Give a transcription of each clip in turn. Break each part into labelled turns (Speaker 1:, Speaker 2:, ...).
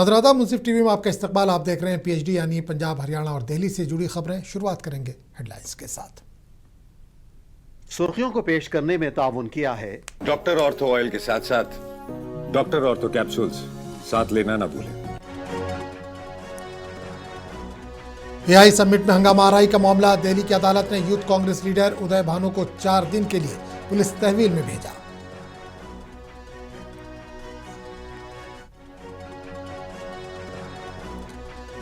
Speaker 1: नजरादा मुंसिफ TV में आपका इस्तकबाल। आप देख रहे हैं पीएचडी यानी पंजाब, हरियाणा और दिल्ली से जुड़ी खबरें। शुरुआत करेंगे हेडलाइंस के साथ।
Speaker 2: सुर्खियों को पेश करने में ताउन किया है
Speaker 3: डॉक्टर ऑर्थो ऑयल के साथ साथ डॉक्टर ऑर्थो कैप्सूल्स साथ लेना ना भूलें।
Speaker 1: एआई समिट में हंगामा आरआई का मामला। दिल्ली की अदालत ने यूथ कांग्रेस लीडर उदय भानु को 4 दिन के लिए पुलिस तहवील में भेजा।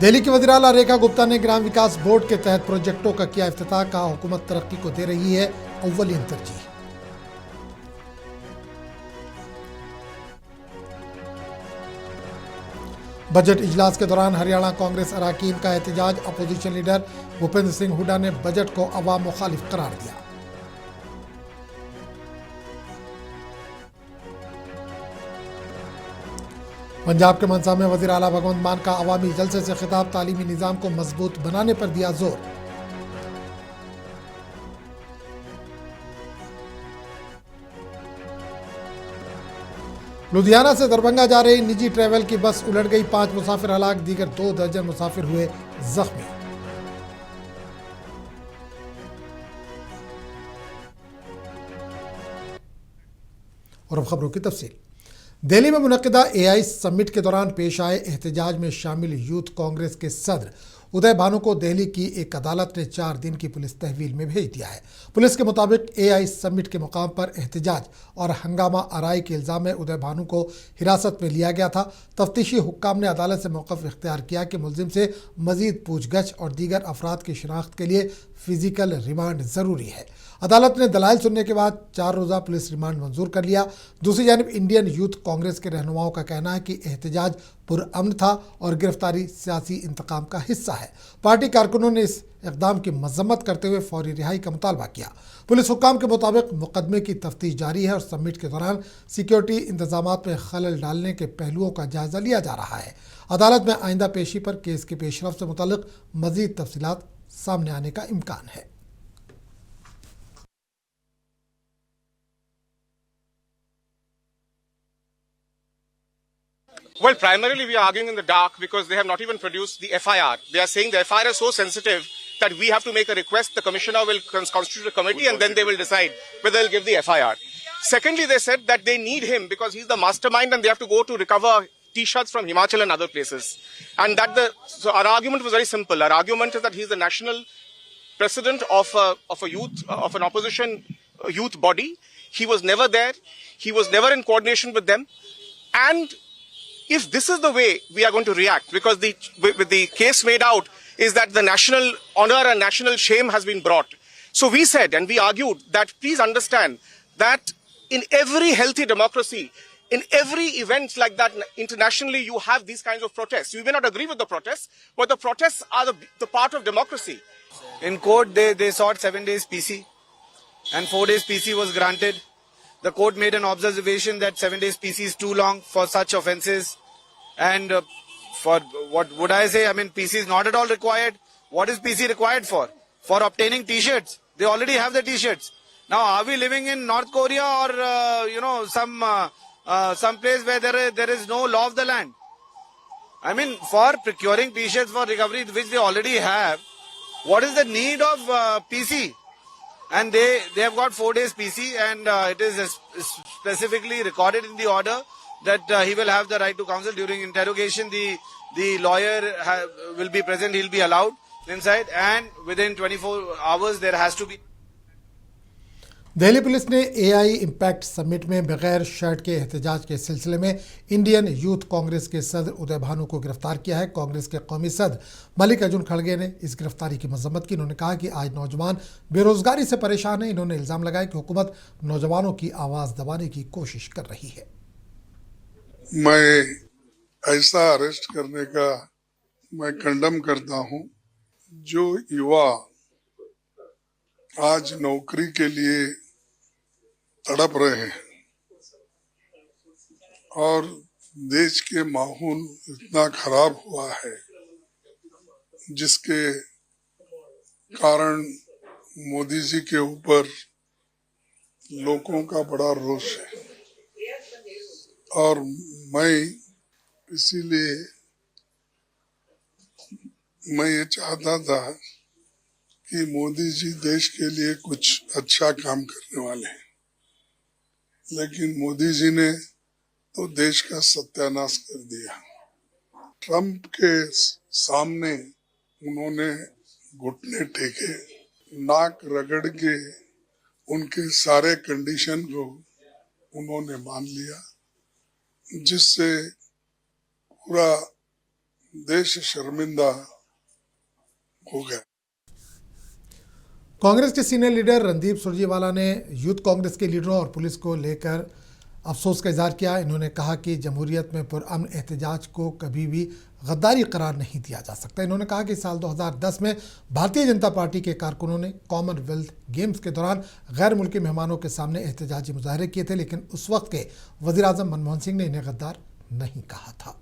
Speaker 1: दिल्ली की वज़ीर आला रेखा गुप्ता ने ग्राम विकास बोर्ड के तहत प्रोजेक्टों का किया इफ्तिताह। कहा हुकूमत तरक्की को दे रही है अव्वलीन तरजीह। बजट इजलास के दौरान हरियाणा कांग्रेस अरकान का एहतजाज। अपोजिशन लीडर भूपेंद्र सिंह हुड्डा ने बजट को अवाम मुखालिफ करार दिया। पंजाब के मनसा में वज़ीर आला भगवंत मान का अवामी जलसे से खिताब। तालीमी निज़ाम को मजबूत बनाने पर दिया जोर। लुधियाना से दरभंगा जा रही निजी ट्रैवल की बस उलट गई। 5 मुसाफिर हलाक, दीगर 2 दर्जन मुसाफिर हुए जख्मी। और अब खबरों की तफसील। दिल्ली में मुनक्किदा एआई समिट के दौरान पेश आए एहतजाज में शामिल यूथ कांग्रेस के सदर उदय भानु को दिल्ली की एक अदालत ने 4 दिन की पुलिस तहवील में भेज दिया है। पुलिस के मुताबिक एआई समिट के मुकाम पर एहतजाज और हंगामा आरआई के इल्ज़ाम में उदय भानु को हिरासत में लिया गया था। तफ्तीशी हुक्काम ने अदालत से मौक़िफ़ इख्तियार किया कि मुलजिम से मज़ीद पूछगछ और दीगर अफराद की शिनाख्त के लिए फ़िज़िकल रिमांड ज़रूरी है। अदालत ने दलाइल सुनने के बाद 4 रोज़ा पुलिस रिमांड मंजूर कर लिया। दूसरी जानिब इंडियन यूथ कांग्रेस के रहनुमाओं का कहना है कि एहतजाज पुरअमन था और गिरफ्तारी सियासी इंतकाम का हिस्सा है। पार्टी कारकुनों ने इस इक़दाम की मजम्मत करते हुए फौरी रिहाई का मुतालबा किया। पुलिस हुक्काम के मुताबिक मुकदमे की तफ्तीश जारी है और समिट के दौरान सिक्योरिटी इंतजामात में खलल डालने के पहलुओं का जायजा लिया जा रहा है। अदालत में आइंदा पेशी पर केस की पेशरफ से मुतल्लिक मजीद तफसीलात सामने आने का इम्कान है।
Speaker 4: Well, primarily we are arguing in the dark because they have not even produced the FIR. They are saying the FIR is so sensitive that we have to make a request. The commissioner will constitute a committee and then they will decide whether they'll give the FIR. Secondly, they said that they need him because he's the mastermind and they have to go to recover T-shirts from Himachal and other places. And so our argument was very simple. Our argument is that he's the national president of an opposition youth body. He was never there. He was never in coordination with them. And if this is the way we are going to react, because with the case made out is that the national honor and national shame has been brought. So we said and we argued that please understand that in every healthy democracy, in every event like that internationally, you have these kinds of protests. You may not agree with the protests, but the protests are the part of democracy.
Speaker 5: In court, they sought 7 days PC and 4 days PC was granted. The court made an observation that 7 days PC is too long for such offences. And for what would I say? I mean, PC is not at all required. What is PC required for? For obtaining T-shirts. They already have the T-shirts. Now, are we living in North Korea or some place where there is no law of the land? I mean, for procuring T-shirts for recovery, which they already have, what is the need of PC? And they have got 4 days PC, and it is specifically recorded in the order that he will have the right to counsel during interrogation. The lawyer will be present. He'll be allowed inside, and within 24 hours there has to be.
Speaker 1: Delhi police ने AI impact summit में बगैर shirt के एहतजाज के सिलसिले में Indian youth Congress के सदर उदय भानु को गिरफ्तार किया है। कांग्रेस के कौमी सदर मल्लिकार्जुन खड़गे ने इस गिरफ्तारी की मजम्मत की। इन्होंने कहा कि आज नौजवान बेरोजगारी से परेशान हैं। इन्होंने इल्ज़ाम लगाया कि हुकूमत नौजवानों की आवाज़ दबाने की कोशिश कर रही है।
Speaker 6: मैं ऐसा अरेस्ट करने का मैं कंडम करता हूं। जो युवा आज नौकरी के लिए तड़प रहे हैं और देश के माहौल इतना खराब हुआ है जिसके कारण मोदी जी के ऊपर लोगों का बड़ा रोष है। और मैं इसीलिए मैं ये चाहता था कि मोदी जी देश के लिए कुछ अच्छा काम करने वाले हैं, लेकिन मोदी जी ने तो देश का सत्यानाश कर दिया। ट्रंप के सामने उन्होंने घुटने टेके, नाक रगड़ के उनके सारे कंडीशन को उन्होंने मान लिया, जिससे पूरा देश शर्मिंदा हो गया।
Speaker 1: कांग्रेस के सीनियर लीडर रणदीप सुरजेवाला ने यूथ कांग्रेस के लीडरों और पुलिस को लेकर अफसोस का इजहार किया। इन्होंने कहा कि जमहूरियत में पुरअमन एहतजाज को कभी भी गद्दारी करार नहीं दिया जा सकता। इन्होंने कहा कि साल 2010 में भारतीय जनता पार्टी के कारकुनों ने कॉमनवेल्थ गेम्स के दौरान गैर मुल्की मेहमानों के सामने एहतजाजी मुजाहरे किए थे, लेकिन उस वक्त के वजीर आजम मनमोहन सिंह ने इन्हें गद्दार नहीं कहा था।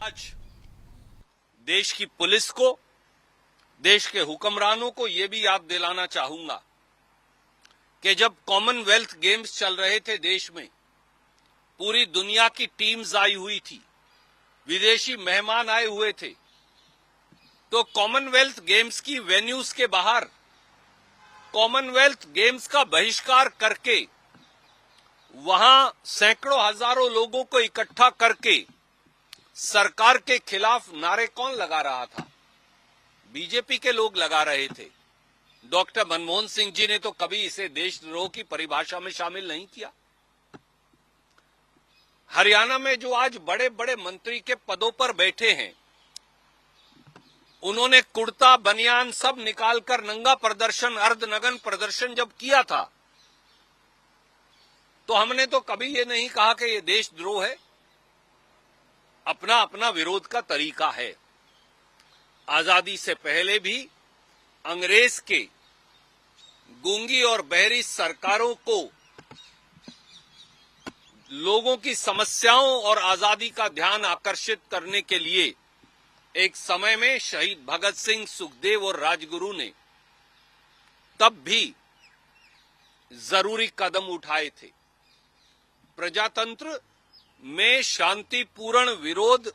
Speaker 7: आज देश की पुलिस को, देश के हुक्मरानों को यह भी याद दिलाना चाहूंगा कि जब कॉमनवेल्थ गेम्स चल रहे थे देश में, पूरी दुनिया की टीम्स आई हुई थी, विदेशी मेहमान आए हुए थे, तो कॉमनवेल्थ गेम्स की वेन्यूज के बाहर कॉमनवेल्थ गेम्स का बहिष्कार करके वहां सैकड़ों हजारों लोगों को इकट्ठा करके सरकार के खिलाफ नारे कौन लगा रहा था? बीजेपी के लोग लगा रहे थे। डॉक्टर मनमोहन सिंह जी ने तो कभी इसे देशद्रोह की परिभाषा में शामिल नहीं किया। हरियाणा में जो आज बड़े बड़े मंत्री के पदों पर बैठे हैं, उन्होंने कुर्ता बनियान सब निकालकर नंगा प्रदर्शन, अर्धनग्न प्रदर्शन जब किया था, तो हमने तो कभी ये नहीं कहा कि ये देशद्रोह है। अपना अपना विरोध का तरीका है। आजादी से पहले भी अंग्रेज के गूंगी और बहरी सरकारों को लोगों की समस्याओं और आजादी का ध्यान आकर्षित करने के लिए एक समय में शहीद भगत सिंह, सुखदेव और राजगुरु ने तब भी जरूरी कदम उठाए थे। प्रजातंत्र में शांतिपूर्ण विरोध,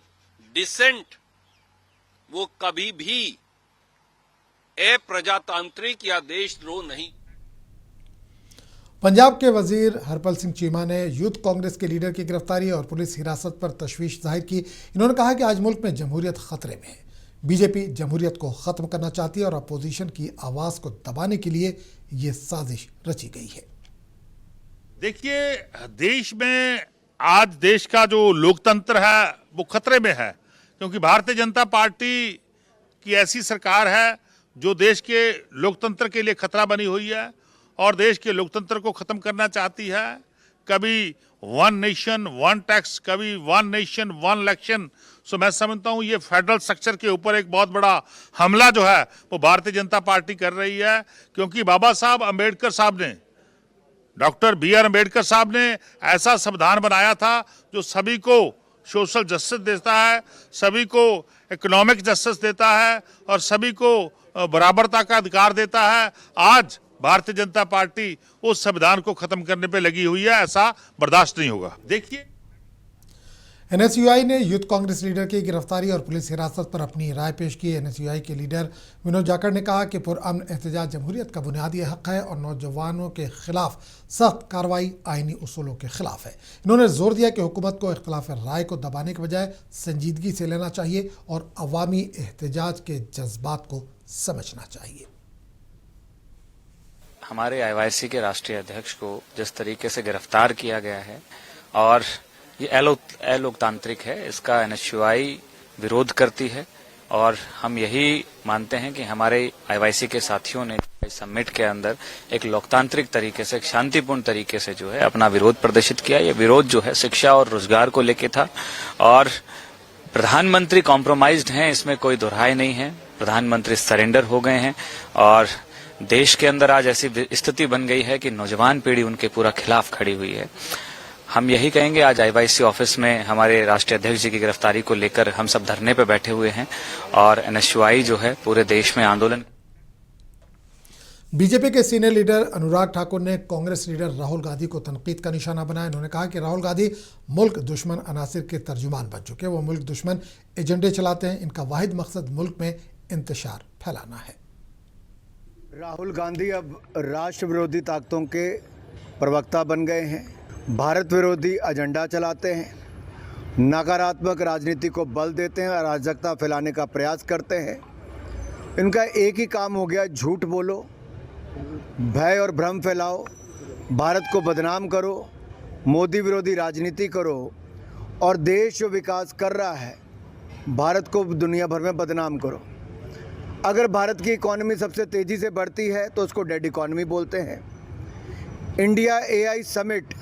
Speaker 7: डिसेंट, वो कभी भी अप्रजातांत्रिक या देशद्रोह नहीं।
Speaker 1: पंजाब के वजीर हरपल सिंह चीमा ने यूथ कांग्रेस के लीडर की गिरफ्तारी और पुलिस हिरासत पर तशवीश जाहिर की। इन्होंने कहा कि आज मुल्क में जमहूरियत खतरे में है। बीजेपी जमहूरियत को खत्म करना चाहती है और अपोजिशन की आवाज को दबाने के लिए ये साजिश रची गई है।
Speaker 8: देखिए, देश में आज देश का जो लोकतंत्र है वो खतरे में है, क्योंकि भारतीय जनता पार्टी की ऐसी सरकार है जो देश के लोकतंत्र के लिए खतरा बनी हुई है और देश के लोकतंत्र को खत्म करना चाहती है। कभी वन नेशन वन टैक्स, कभी वन नेशन वन इलेक्शन। सो मैं समझता हूँ ये फेडरल स्ट्रक्चर के ऊपर एक बहुत बड़ा हमला जो है वो भारतीय जनता पार्टी कर रही है, क्योंकि बाबा साहब अम्बेडकर साहब ने, डॉक्टर B.R. अम्बेडकर साहब ने ऐसा संविधान बनाया था जो सभी को सोशल जस्टिस देता है, सभी को इकोनॉमिक जस्टिस देता है और सभी को बराबरता का अधिकार देता है। आज भारतीय जनता पार्टी उस संविधान को खत्म करने पे लगी हुई है, ऐसा बर्दाश्त नहीं होगा। देखिए,
Speaker 1: NSUI ने यूथ कांग्रेस लीडर की गिरफ्तारी और पुलिस हिरासत पर अपनी राय पेश की। NSUI के लीडर विनोद जाखड़ ने कहा कि पुरअमन एहतजाज जमहूरियत का बुनियादी हक है और नौजवानों के खिलाफ सख्त कार्रवाई आईनी उसूलों के खिलाफ है। इन्होंने जोर दिया कि हुकूमत को इख्तिलाफ राय को दबाने के बजाय संजीदगी से लेना चाहिए और अवामी एहतजाज के जज्बात को समझना चाहिए।
Speaker 9: हमारे IYC के राष्ट्रीय अध्यक्ष को जिस तरीके से गिरफ्तार किया गया है और ये अलोकतांत्रिक है, इसका NSUI विरोध करती है और हम यही मानते हैं कि हमारे IYC के साथियों ने इस समिट के अंदर एक लोकतांत्रिक तरीके से, एक शांतिपूर्ण तरीके से जो है अपना विरोध प्रदर्शित किया। ये विरोध जो है शिक्षा और रोजगार को लेके था और प्रधानमंत्री कॉम्प्रोमाइज्ड हैं, इसमें कोई दोहराई नहीं है। प्रधानमंत्री सरेंडर हो गए हैं और देश के अंदर आज ऐसी स्थिति बन गई है कि नौजवान पीढ़ी उनके पूरा खिलाफ खड़ी हुई है। हम यही कहेंगे, आज IYC ऑफिस में हमारे राष्ट्रीय अध्यक्ष जी की गिरफ्तारी को लेकर हम सब धरने पर बैठे हुए हैं और NSUI जो है पूरे देश में आंदोलन।
Speaker 1: बीजेपी के सीनियर लीडर अनुराग ठाकुर ने कांग्रेस लीडर राहुल गांधी को तनकीद का निशाना बनाया। उन्होंने कहा कि राहुल गांधी मुल्क दुश्मन अनासिर के तर्जुमान बन चुके हैं। वो मुल्क दुश्मन एजेंडे चलाते हैं। इनका वाहिद मकसद मुल्क में इंतशार फैलाना है।
Speaker 10: राहुल गांधी अब राष्ट्र विरोधी ताकतों के प्रवक्ता बन गए हैं, भारत विरोधी एजेंडा चलाते हैं, नकारात्मक राजनीति को बल देते हैं, अराजकता फैलाने का प्रयास करते हैं। इनका एक ही काम हो गया, झूठ बोलो, भय और भ्रम फैलाओ, भारत को बदनाम करो, मोदी विरोधी राजनीति करो और देश जो विकास कर रहा है भारत को दुनिया भर में बदनाम करो। अगर भारत की इकॉनमी सबसे तेज़ी से बढ़ती है तो उसको डेड इकॉनमी बोलते हैं। इंडिया एआई समिट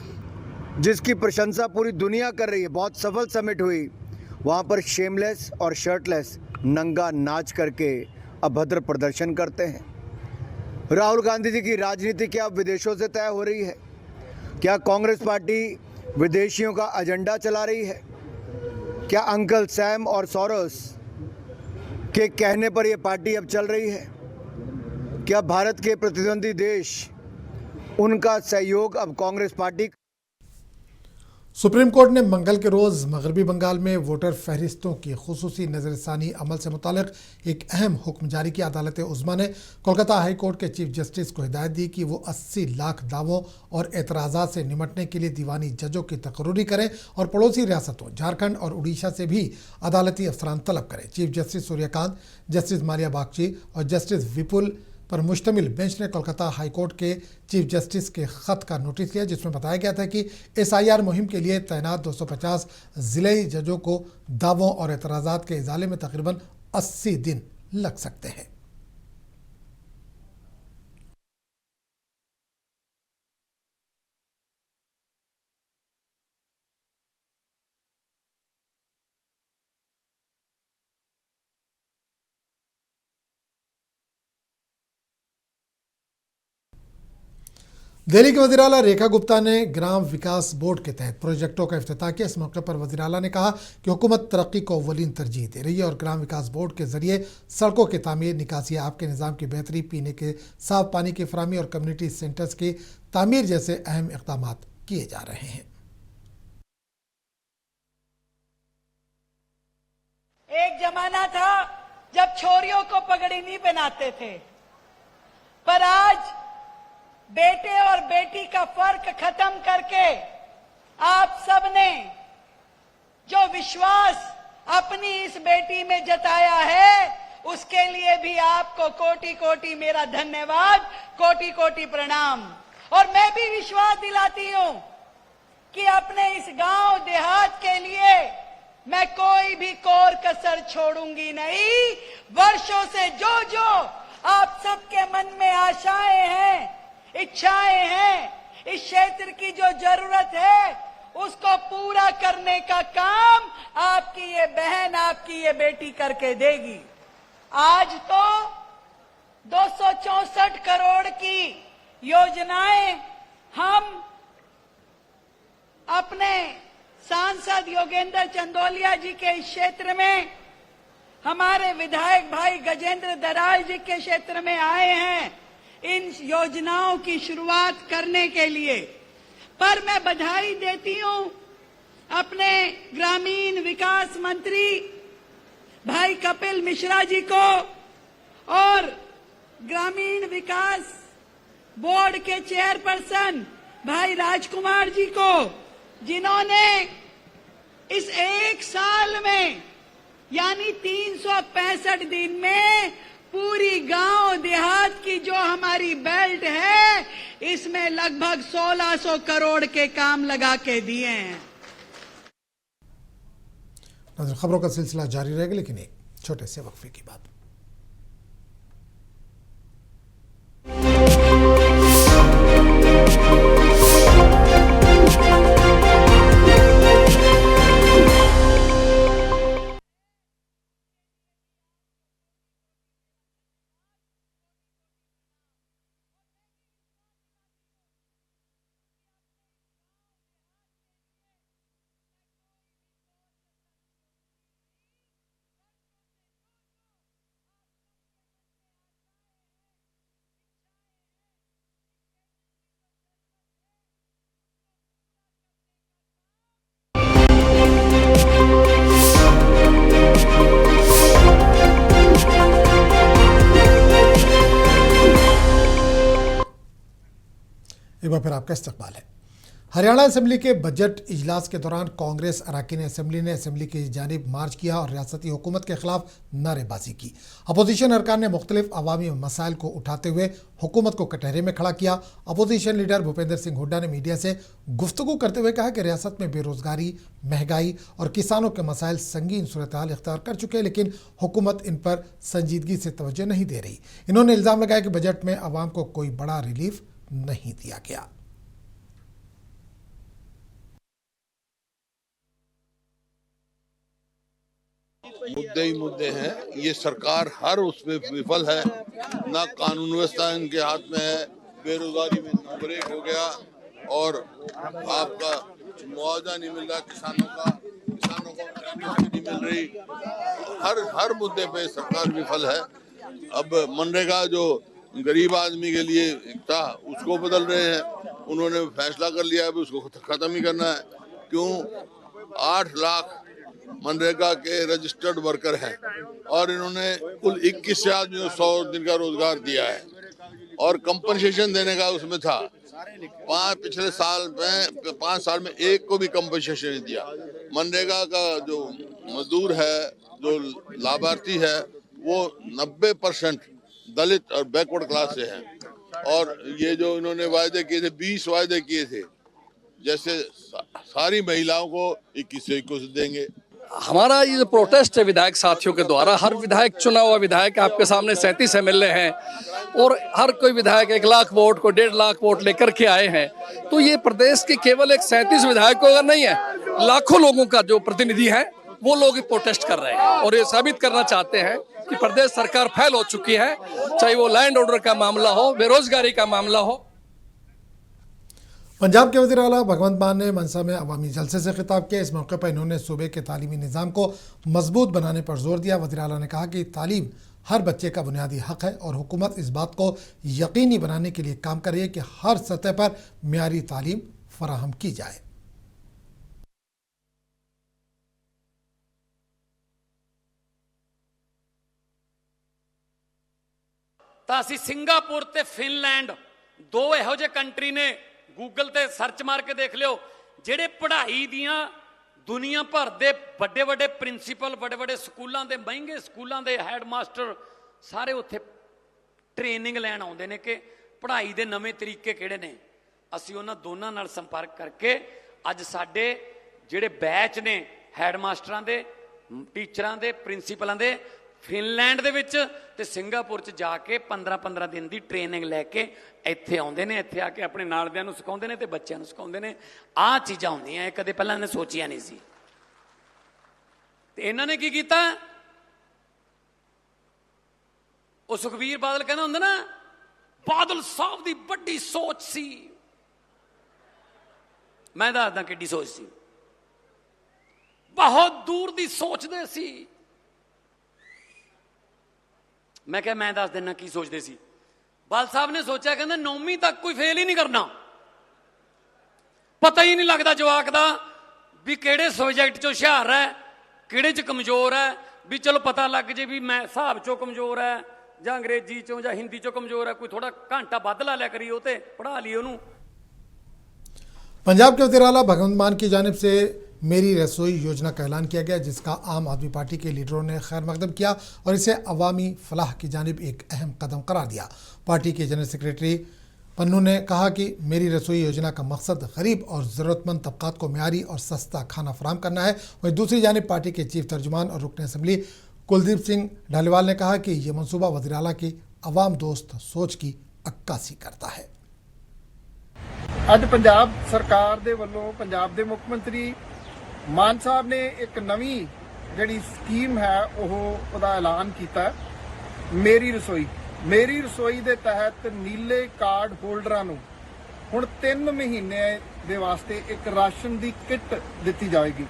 Speaker 10: जिसकी प्रशंसा पूरी दुनिया कर रही है, बहुत सफल समिट हुई, वहाँ पर शेमलेस और शर्टलेस नंगा नाच करके अभद्र प्रदर्शन करते हैं। राहुल गांधी जी की राजनीति क्या विदेशों से तय हो रही है? क्या कांग्रेस पार्टी विदेशियों का एजेंडा चला रही है? क्या अंकल सैम और सोरोस के कहने पर यह पार्टी अब चल रही है? क्या भारत के प्रतिद्वंदी देश उनका सहयोग अब कांग्रेस पार्टी?
Speaker 1: सुप्रीम कोर्ट ने मंगल के रोज़ मगरबी बंगाल में वोटर फहरिस्तों की खुसूसी नज़रसानी अमल से मुतालिक एक अहम हुक्म जारी किया। अदालत उज़्मा ने कोलकाता हाई कोर्ट के चीफ जस्टिस को हिदायत दी कि वो 80 लाख दावों और एतराज़ात से निमटने के लिए दीवानी जजों की तकर्री करें और पड़ोसी रियासतों झारखंड और उड़ीसा से भी अदालती अफसरान तलब करें। Chief justice Suryakant, justice Malya Bagchi और जस्टिस विपुल पर मुश्तमिल बेंच ने कोलकाता हाईकोर्ट के चीफ जस्टिस के खत का नोटिस लिया, जिसमें बताया गया था कि SIR मुहिम के लिए तैनात 250 ज़िले जजों को दावों और एतराज़ात के इजाले में तकरीबन 80 दिन लग सकते हैं। दिल्ली के वज़ीर आला रेखा गुप्ता ने ग्राम विकास बोर्ड के तहत प्रोजेक्टों का इफ्तिताह किया। इस मौके पर वज़ीर आला ने कहा कि हुकूमत तरक्की को अव्वलीन तरजीह दे रही है और ग्राम विकास बोर्ड के जरिए सड़कों की तामीर, निकासी आब के निज़ाम की बेहतरी, पीने के साफ पानी की फराहमी और कम्युनिटी सेंटर्स की तामीर जैसे अहम इक़दाम किए जा रहे हैं।
Speaker 11: एक जमाना था जब छोरियों को पगड़ी नहीं पहनाते थे, पर आज बेटे और बेटी का फर्क खत्म करके आप सबने जो विश्वास अपनी इस बेटी में जताया है, उसके लिए भी आपको कोटि कोटि मेरा धन्यवाद, कोटि कोटि प्रणाम। और मैं भी विश्वास दिलाती हूं कि अपने इस गांव देहात के लिए मैं कोई भी कोर कसर छोड़ूंगी नहीं। वर्षों से जो जो आप सबके मन में आशाएं हैं, इच्छाएं हैं, इस क्षेत्र की जो जरूरत है उसको पूरा करने का काम आपकी ये बहन, आपकी ये बेटी करके देगी। आज तो 264 करोड़ की योजनाएं हम अपने सांसद योगेंद्र चंदोलिया जी के इस क्षेत्र में, हमारे विधायक भाई गजेंद्र दराल जी के क्षेत्र में आए हैं इन योजनाओं की शुरुआत करने के लिए। पर मैं बधाई देती हूं अपने ग्रामीण विकास मंत्री भाई कपिल मिश्रा जी को और ग्रामीण विकास बोर्ड के चेयरपर्सन भाई राजकुमार जी को, जिन्होंने इस एक साल में यानी 365 दिन में पूरी गांव देहात की जो हमारी बेल्ट है, इसमें लगभग 1600 करोड़ के काम लगा के दिए हैं।
Speaker 1: खबरों का सिलसिला जारी रहेगा, लेकिन एक छोटे से वक्फे की बात। एक बार फिर आपका इस्तकबाल है। हरियाणा असेंबली के बजट इजलास के दौरान कांग्रेस अरकान असेंबली ने असेंबली की जानिब मार्च किया और रियासती हुकूमत के खिलाफ नारेबाजी की। अपोजिशन अरकान ने मुख्तलिफ अवामी मसाइल को उठाते हुए हुकूमत को कटहरे में खड़ा किया। अपोजिशन लीडर भूपेंद्र सिंह हुड्डा ने मीडिया से गुफ्तगू करते हुए कहा कि रियासत में बेरोजगारी, महंगाई और किसानों के मसाइल संगीन सूरत हाल इख्तियार कर चुके हैं, लेकिन हुकूमत इन पर संजीदगी से तवज्जो नहीं दे रही। इन्होंने इल्ज़ाम लगाया कि बजट में अवाम को कोई बड़ा रिलीफ नहीं दिया गया।
Speaker 12: मुद्दे ही मुद्दे हैं। ये सरकार हर उसमें विफल है। ना कानून व्यवस्था इनके हाथ में है, बेरोजगारी में ब्रेक हो गया और आपका मुआवजा नहीं मिल रहा किसानों को नहीं मिल रही। हर मुद्दे पे सरकार विफल है। अब मनरेगा जो गरीब आदमी के लिए था उसको बदल रहे हैं। उन्होंने फैसला कर लिया है उसको खत्म ही करना है। क्यों? 8 लाख मनरेगा के रजिस्टर्ड वर्कर हैं और इन्होंने कुल 21 आदमी को 100 दिन का रोजगार दिया है और कंपनसेशन देने का उसमें था। पिछले साल में 5 साल में एक को भी कंपनसेशन नहीं दिया। मनरेगा का जो मजदूर है, जो लाभार्थी है, वो 90% दलित और बैकवर्ड क्लास से हैं। और ये जो इन्होंने वायदे किए थे, 20 वायदे किए थे, जैसे सारी महिलाओं को 21 से 21 देंगे।
Speaker 13: हमारा ये जो प्रोटेस्ट है विधायक साथियों के द्वारा, हर विधायक चुना हुआ विधायक आपके सामने 37 MLA हैं और हर कोई विधायक 1 लाख वोट को 1.5 लाख वोट लेकर के आए हैं। तो ये प्रदेश के केवल एक 37 विधायकों का नहीं है, लाखों लोगों का जो प्रतिनिधि है वो लोग प्रोटेस्ट कर रहे हैं और ये साबित करना चाहते हैं कि प्रदेश सरकार फेल हो चुकी है, चाहे वो लैंड ऑर्डर का मामला हो, बेरोजगारी का मामला हो।
Speaker 1: पंजाब के वज़ीर आला भगवंत मान ने मनसा में अवामी जलसे से खिताब किया। इस मौके पर इन्होंने सूबे के तालीमी निज़ाम को मजबूत बनाने पर जोर दिया। वज़ीर आला ने कहा कि तालीम हर बच्चे का बुनियादी हक है और हुकूमत इस बात को यकीनी बनाने के लिए काम कर रही है कि हर सतह पर मियारी तालीम फराहम की जाए।
Speaker 14: ਤਾਂ ਅਸੀਂ ਸਿੰਗਾਪੁਰ ਤੇ ਫਿਨਲੈਂਡ 2 ਇਹੋ ਜਿਹੇ ਕੰਟਰੀ ਨੇ, ਗੂਗਲ ਤੇ ਸਰਚ ਮਾਰ ਕੇ ਦੇਖ ਲਿਓ, ਜਿਹੜੇ ਪੜ੍ਹਾਈ ਦੀਆਂ ਦੁਨੀਆ ਭਰ ਦੇ ਵੱਡੇ ਵੱਡੇ ਪ੍ਰਿੰਸੀਪਲ, ਵੱਡੇ ਵੱਡੇ ਸਕੂਲਾਂ ਦੇ, ਮਹਿੰਗੇ ਸਕੂਲਾਂ ਦੇ ਹੈਡ ਮਾਸਟਰ ਸਾਰੇ ਉੱਥੇ ਟ੍ਰੇਨਿੰਗ ਲੈਣ ਆਉਂਦੇ ਨੇ ਕਿ ਪੜ੍ਹਾਈ ਦੇ ਨਵੇਂ ਤਰੀਕੇ ਕਿਹੜੇ ਨੇ। ਅਸੀਂ ਉਹਨਾਂ ਦੋਨਾਂ ਨਾਲ ਸੰਪਰਕ ਕਰਕੇ ਅੱਜ ਸਾਡੇ ਜਿਹੜੇ ਬੈਚ ਨੇ ਹੈਡ ਮਾਸਟਰਾਂ ਦੇ, ਟੀਚਰਾਂ ਦੇ, ਪ੍ਰਿੰਸੀਪਲਾਂ ਦੇ ਫਿਨਲੈਂਡ ਦੇ ਵਿੱਚ ਤੇ ਸਿੰਗਾਪੁਰ 'ਚ ਜਾ ਕੇ 15-15 ਦਿਨ ਦੀ ਟ੍ਰੇਨਿੰਗ ਲੈ ਕੇ ਇੱਥੇ ਆਉਂਦੇ ਨੇ। ਇੱਥੇ ਆ ਕੇ ਆਪਣੇ ਨਾਲਦਿਆਂ ਨੂੰ ਸਿਖਾਉਂਦੇ ਨੇ ਤੇ ਬੱਚਿਆਂ ਨੂੰ ਸਿਖਾਉਂਦੇ ਨੇ। ਆਹ ਚੀਜ਼ਾਂ ਹੁੰਦੀਆਂ, ਇਹ ਕਦੇ ਪਹਿਲਾਂ ਇਹਨੇ ਸੋਚੀਆਂ ਨਹੀਂ ਸੀ। ਤੇ ਇਹਨਾਂ ਨੇ ਕੀ ਕੀਤਾ, ਉਹ ਸੁਖਬੀਰ ਬਾਦਲ ਕਹਿੰਦਾ ਹੁੰਦਾ ਨਾ, ਬਾਦਲ ਸਾਹਿਬ ਦੀ ਵੱਡੀ ਸੋਚ ਸੀ। ਮੈਂ ਦੱਸਦਾ ਕਿੱਡੀ ਸੋਚ ਸੀ, ਬਹੁਤ ਦੂਰ ਦੀ ਸੋਚਦੇ ਸੀ। मैं क्या मैं दस देना की सोचते सी। बाल साहब ने सोचा, कहना 9वीं तक कोई फेल ही नहीं करना, पता ही नहीं लगता जवाक दा भी किहड़े सब्जैक्ट चो हुशियार है, किहड़े च कमजोर है। भी चलो पता लग जे भी मैं हिसाब चो कमजोर है जां अंग्रेजी चो जां हिंदी चो कमजोर है, कोई थोड़ा घंटा वध ला लिया करिए ते पढ़ा लिए उन्होंने।
Speaker 1: पंजाब के वज़ीर आला भगवंत मान की जानिब से मेरी रसोई योजना का ऐलान किया गया, जिसका आम आदमी पार्टी के लीडरों ने खैर मकदम किया और इसे अवामी फलाह की जानिब एक अहम कदम करार दिया। पार्टी के जनरल सेक्रेटरी पन्नू ने कहा कि मेरी रसोई योजना का मकसद गरीब और ज़रूरतमंद तबकात को म्यारी और सस्ता खाना फराहम करना है। वहीं दूसरी जानिब पार्टी के चीफ तर्जुमान और रुकन असम्बली कुलदीप सिंह ढालीवाल ने कहा कि यह मनसूबा वज़ीर आला की अवाम दोस्त सोच की अक्कासी करता है।
Speaker 15: ਅੱਜ ਪੰਜਾਬ ਸਰਕਾਰ ਦੇ ਵੱਲੋਂ ਪੰਜਾਬ ਦੇ ਮੁੱਖ ਮੰਤਰੀ ਮਾਨ ਸਾਹਿਬ ਨੇ ਇੱਕ ਨਵੀਂ ਜਿਹੜੀ ਸਕੀਮ ਹੈ ਉਹਦਾ ਐਲਾਨ ਕੀਤਾ, ਮੇਰੀ ਰਸੋਈ ਦੇ ਤਹਿਤ ਨੀਲੇ ਕਾਰਡ ਹੋਲਡਰਾਂ ਨੂੰ ਹੁਣ 3 ਮਹੀਨੇ ਦੇ ਵਾਸਤੇ ਇੱਕ ਰਾਸ਼ਨ ਦੀ ਕਿੱਟ ਦਿੱਤੀ ਜਾਏਗੀ,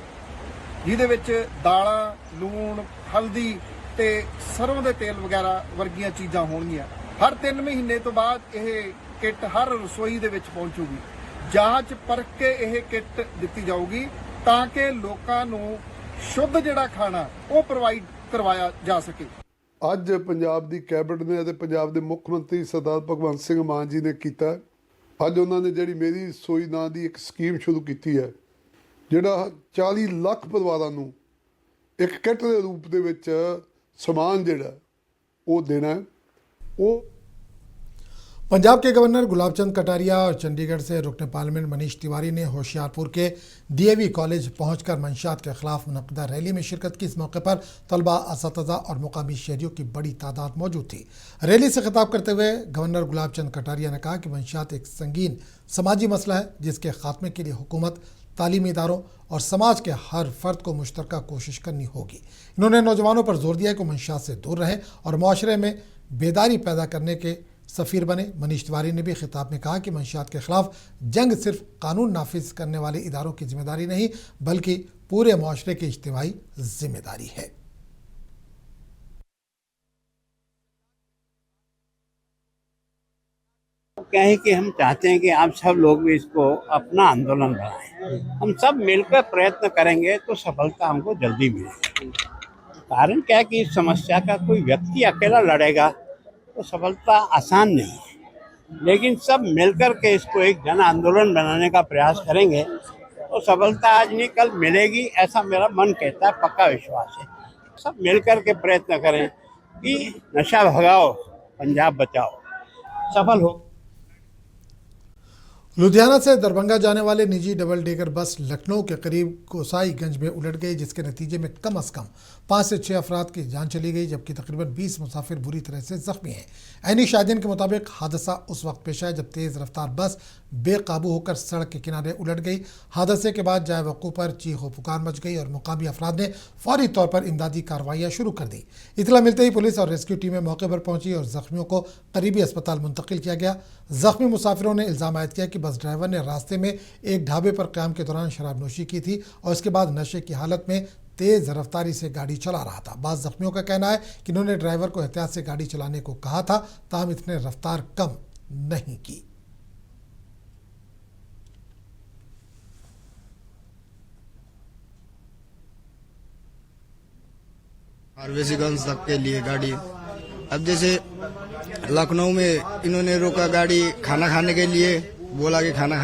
Speaker 15: ਜਿਹਦੇ ਵਿੱਚ ਦਾਲਾਂ, ਲੂਣ, ਹਲਦੀ ਤੇ ਸਰੋਂ ਦੇ ਤੇਲ ਵਗੈਰਾ ਵਰਗੀਆਂ ਚੀਜ਼ਾਂ ਹੋਣਗੀਆਂ। ਹਰ 3 ਮਹੀਨੇ ਤੋਂ ਬਾਅਦ ਇਹ ਕਿੱਟ ਹਰ ਰਸੋਈ ਦੇ ਵਿੱਚ ਪਹੁੰਚੂਗੀ। ਜਾਂਚ ਪਰਖ ਕੇ ਇਹ ਕਿੱਟ ਦਿੱਤੀ ਜਾਊਗੀ ਤਾਂ ਕਿ ਲੋਕਾਂ ਨੂੰ ਸ਼ੁੱਧ ਜਿਹੜਾ ਖਾਣਾ ਉਹ ਪ੍ਰੋਵਾਈਡ ਕਰਵਾਇਆ ਜਾ ਸਕੇ।
Speaker 16: ਅੱਜ ਪੰਜਾਬ ਦੀ ਕੈਬਨਿਟ ਨੇ ਅਤੇ ਪੰਜਾਬ ਦੇ ਮੁੱਖ ਮੰਤਰੀ ਸਰਦਾਰ ਭਗਵੰਤ ਸਿੰਘ ਮਾਨ ਜੀ ਨੇ ਕੀਤਾ।
Speaker 12: ਅੱਜ ਉਹਨਾਂ ਨੇ ਜਿਹੜੀ ਮੇਰੀ ਰਸੋਈ ਨਾਂ ਦੀ ਇੱਕ ਸਕੀਮ ਸ਼ੁਰੂ ਕੀਤੀ ਹੈ, ਜਿਹੜਾ 40 ਲੱਖ ਪਰਿਵਾਰਾਂ ਨੂੰ ਇੱਕ ਕਿੱਟ ਦੇ ਰੂਪ ਦੇ ਵਿੱਚ ਸਮਾਨ ਜਿਹੜਾ ਉਹ ਦੇਣਾ ਹੈ। ਉਹ
Speaker 1: पंजाब के गवर्नर गुलाब चंद कटारिया और चंडीगढ़ से रुकन पार्लियामेंट मनीष तिवारी ने होशियारपुर के डीएवी कॉलेज पहुंचकर मंशियात के खिलाफ मुनक्किदा रैली में शिरकत की। इस मौके पर तलबा, असतिज़ा और मुकामी शहरियों की बड़ी तादाद मौजूद थी। रैली से खिताब करते हुए गवर्नर गुलाब चंद कटारिया ने कहा कि मंशियात एक संगीन समाजी मसला है, जिसके खात्मे के लिए हुकूमत, तालीमी इदारों और समाज के हर फर्द को मुश्तरका कोशिश करनी होगी। इन्होंने नौजवानों पर जोर दिया कि मंशियात से दूर रहें और माशरे में बेदारी पैदा करने के सफ़ीर बने। मनीष तिवारी ने भी खिताब में कहा कि मंशियात के खिलाफ जंग सिर्फ कानून नाफिज करने वाले इदारों की जिम्मेदारी नहीं, बल्कि पूरे माशरे की इज्तिमाई जिम्मेदारी है।
Speaker 16: क्या है कि हम चाहते हैं कि आप सब लोग भी इसको अपना आंदोलन बनाएं। हम सब मिलकर प्रयत्न करेंगे तो सफलता हमको जल्दी मिलेगी। कारण क्या है कि इस समस्या का कोई व्यक्ति अकेला लड़ेगा तो सफलता आसान नहीं है, लेकिन सब मिलकर के इसको एक जन आंदोलन बनाने का प्रयास करेंगे तो सफलता आज नहीं कल मिलेगी, ऐसा मेरा मन कहता है, पक्का विश्वास है। सब मिलकर के प्रयत्न करें कि नशा भगाओ, पंजाब बचाओ, सफल हो।
Speaker 1: लुधियाना से दरभंगा जाने वाले निजी डबल डेकर बस लखनऊ के करीब गोसाईगंज में उलट गई, जिसके नतीजे में कम से कम 5 से 6 अफराद की जान चली गई, जबकि तकरीबन 20 मुसाफिर बुरी तरह से जख्मी हैं। ऐनी शाहिदीन के मुताबिक हादसा उस वक्त पेश आया जब तेज़ रफ्तार बस बेकाबू होकर सड़क के किनारे उलट गई। हादसे के बाद जाए वक़ूफ़ पर चीखो पुकार मच गई और मुकामी अफराद ने फौरी तौर पर इमदादी कार्रवाइयाँ शुरू कर दी। इतला मिलते ही पुलिस और रेस्क्यू टीमें मौके पर पहुंची और जख्मियों को करीबी अस्पताल मुंतकिल किया गया। जख्मी मुसाफिरों ने इल्ज़ाम आयद किया कि बस ड्राइवर ने रास्ते में एक ढाबे पर क़याम के दौरान शराब नोशी की थी और इसके बाद नशे की हालत में तेज़ रफ्तारी से गाड़ी चला रहा था। बाज़ जख्मियों का कहना है कि उन्होंने ड्राइवर को एहतियात से गाड़ी चलाने को कहा था, ताहम इसने रफ्तार कम नहीं की।
Speaker 17: फारबिसगंज तक के लिए गाड़ी, अब जैसे लखनऊ में इन्होंने रोका गाड़ी खाना खाने के लिए, बोला कि खाना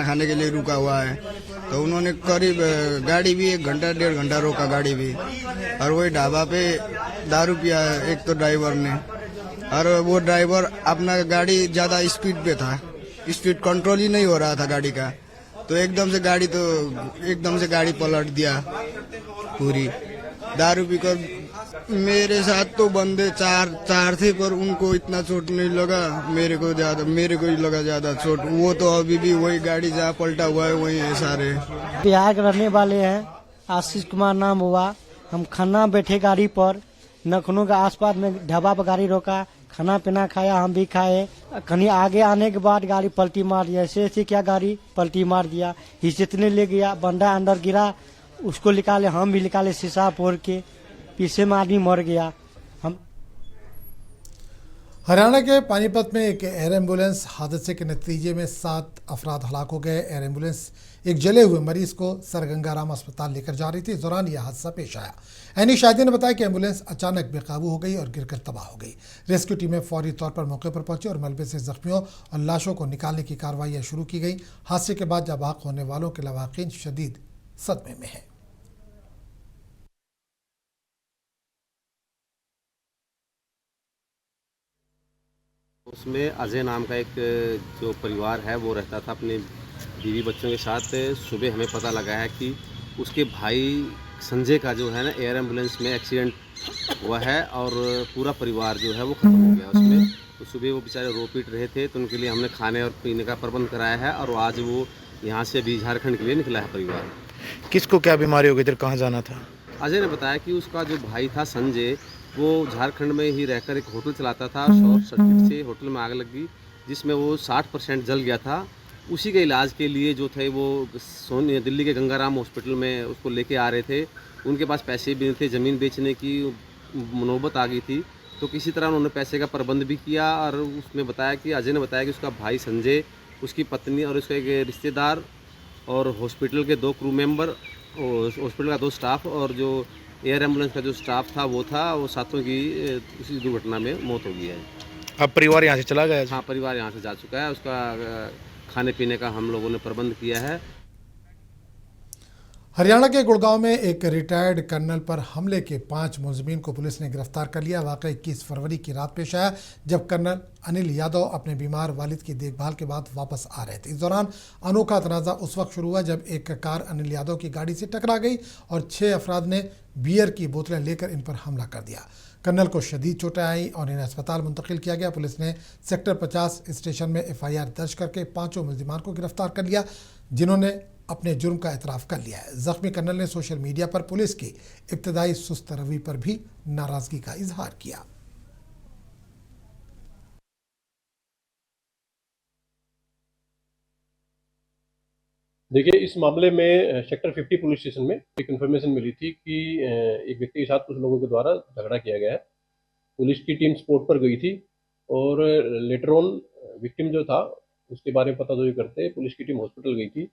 Speaker 17: खाने के लिए रुका हुआ है, तो उन्होंने करीब गाड़ी भी 1 घंटा 1.5 घंटा रोका गाड़ी भी, और वही ढाबा पे दारू पिया एक तो ड्राइवर ने, और वो ड्राइवर अपना गाड़ी ज्यादा स्पीड पे था, स्पीड कंट्रोल ही नहीं हो रहा था गाड़ी का, तो एकदम से गाड़ी पलट दिया पूरी। दारू पीकर मेरे साथ तो बंदे चार थे, पर उनको इतना चोट नहीं लगा, मेरे को ही लगा ज्यादा चोट। वो तो अभी भी वही गाड़ी जहाँ पलटा हुआ है वही है सारे।
Speaker 18: बिहार के रहने वाले हैं, आशीष कुमार नाम हुआ। हम खन्ना बैठे गाड़ी पर, लखनऊ के आसपास में ढाबा पर गाड़ी रोका, खाना पीना खाया, हम भी खाए। कहीं आगे आने के बाद गाड़ी पलटी मार दिया, ऐसे क्या गाड़ी पलटी मार दिया, हिचकने ले गया, बंदा अंदर गिरा, उसको निकाले, हम भी निकाले शीशा फोड़ के, पीछे में आदमी मर गया। हम
Speaker 1: हरियाणा के पानीपत में एक एयर एम्बुलेंस हादसे के नतीजे में 7 अफराद हलाक हो गए। एयर एम्बुलेंस एक जले हुए मरीज को सर गंगाराम अस्पताल लेकर जा रही थी, इस दौरान यह हादसा पेश आया। ऐनी शाहिदी ने बताया कि एम्बुलेंस अचानक बेकाबू हो गई और गिरकर तबाह हो गई। रेस्क्यू टीमें फौरी तौर पर मौके पर पहुंची और मलबे से जख्मियों और लाशों को निकालने की कार्रवाइयाँ शुरू की गई। हादसे के बाद जाबाक होने वालों के लवाकिन शदीद सदमे में है।
Speaker 19: उसमें अजय नाम का एक जो परिवार है वो रहता था अपने बीवी बच्चों के साथ। सुबह हमें पता लगा है कि उसके भाई संजय का जो है ना एयर एम्बुलेंस में एक्सीडेंट हुआ है और पूरा परिवार जो है वो ख़त्म हो गया उसमें। तो सुबह वो बेचारे रो पीट रहे थे, तो उनके लिए हमने खाने और पीने का प्रबंध कराया है और आज वो यहाँ से अभी झारखंड के लिए निकला है परिवार।
Speaker 20: किसको क्या बीमारी हो गई, इधर कहाँ जाना था?
Speaker 19: अजय ने बताया कि उसका जो भाई था संजय, वो झारखंड में ही रहकर एक होटल चलाता था। शॉर्ट सर्किट से होटल में आग लग गई जिसमें वो 60% जल गया था। उसी के इलाज के लिए जो थे वो दिल्ली के गंगाराम हॉस्पिटल में उसको लेके आ रहे थे। उनके पास पैसे भी नहीं थे, ज़मीन बेचने की नौबत आ गई थी, तो किसी तरह उन्होंने पैसे का प्रबंध भी किया। और उसमें बताया कि अजय ने बताया कि उसका भाई संजय, उसकी पत्नी और उसका एक रिश्तेदार और हॉस्पिटल के 2 क्रू मेंबर, हॉस्पिटल का 2 स्टाफ और जो एयर एम्बुलेंस का जो स्टाफ था वो सातों की उसी दुर्घटना में मौत हो गई है।
Speaker 20: अब परिवार यहाँ से चला गया?
Speaker 19: हाँ, परिवार यहाँ से जा चुका है। उसका खाने पीने का हम लोगों ने प्रबंध किया है।
Speaker 1: हरियाणा के गुड़गांव में एक रिटायर्ड कर्नल पर हमले के 5 मुलजिमीन को पुलिस ने गिरफ्तार कर लिया। वाकई 21 फरवरी की रात पेश आया जब कर्नल अनिल यादव अपने बीमार वालिद की देखभाल के बाद वापस आ रहे थे। इस दौरान अनोखा तनाज़ा उस वक्त शुरू हुआ जब एक कार अनिल यादव की गाड़ी से टकरा गई और 6 अफराद ने बियर की बोतलें लेकर इन पर हमला कर दिया। कर्नल को शदीद चोटें आई और इन्हें अस्पताल मुंतकिल किया गया। पुलिस ने सेक्टर 50 स्टेशन में FIR दर्ज करके 5 मुलजिमान को गिरफ्तार कर लिया जिन्होंने अपने जुर्म का एतराफ़ कर लिया है। जख्मी कर्नल ने सोशल मीडिया पर पुलिस की इब्तदाई सुस्त रवि पर भी नाराजगी का इजहार किया।
Speaker 21: देखिए, इस मामले में सेक्टर 50 पुलिस स्टेशन में एक इन्फॉर्मेशन मिली थी कि एक व्यक्ति के साथ कुछ लोगों के द्वारा झगड़ा किया गया है। पुलिस की टीम स्पॉट पर गई थी और लेटर ऑन विक्टिम जो था उसके बारे में पता करते पुलिस की टीम हॉस्पिटल गई थी,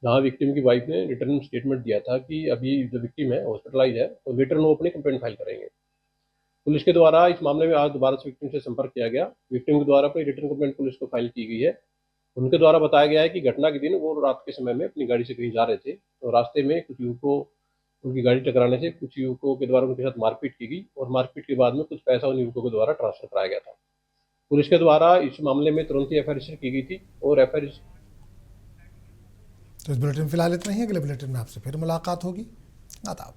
Speaker 21: जहां विक्टिम की वाइफ ने रिटर्न स्टेटमेंट दिया था कि अभी जो विक्टिम है हॉस्पिटलाइज है तो लेटर वो अपनी कंप्लेंट फाइल करेंगे। पुलिस के द्वारा इस मामले में आज दोबारा से विक्टिम से संपर्क किया गया। विक्टिम के द्वारा अपनी रिटर्न कंप्लेंट पुलिस को फाइल की गई है। उनके द्वारा बताया गया है कि घटना के दिन वो रात के समय में अपनी गाड़ी से कहीं जा रहे थे तो रास्ते में कुछ युवकों उनकी गाड़ी टकराने से कुछ युवकों के द्वारा उनके साथ मारपीट की गई और मारपीट के बाद में कुछ पैसा उन युवकों के द्वारा ट्रांसफर कराया गया था। पुलिस के द्वारा इस मामले में तुरंत ही FIR रजिस्टर की गई थी और FIR।
Speaker 1: तो इस बुलेटिन फिलहाल इतना ही। अगले बुलेटिन में आपसे फिर मुलाकात होगी। आदाब।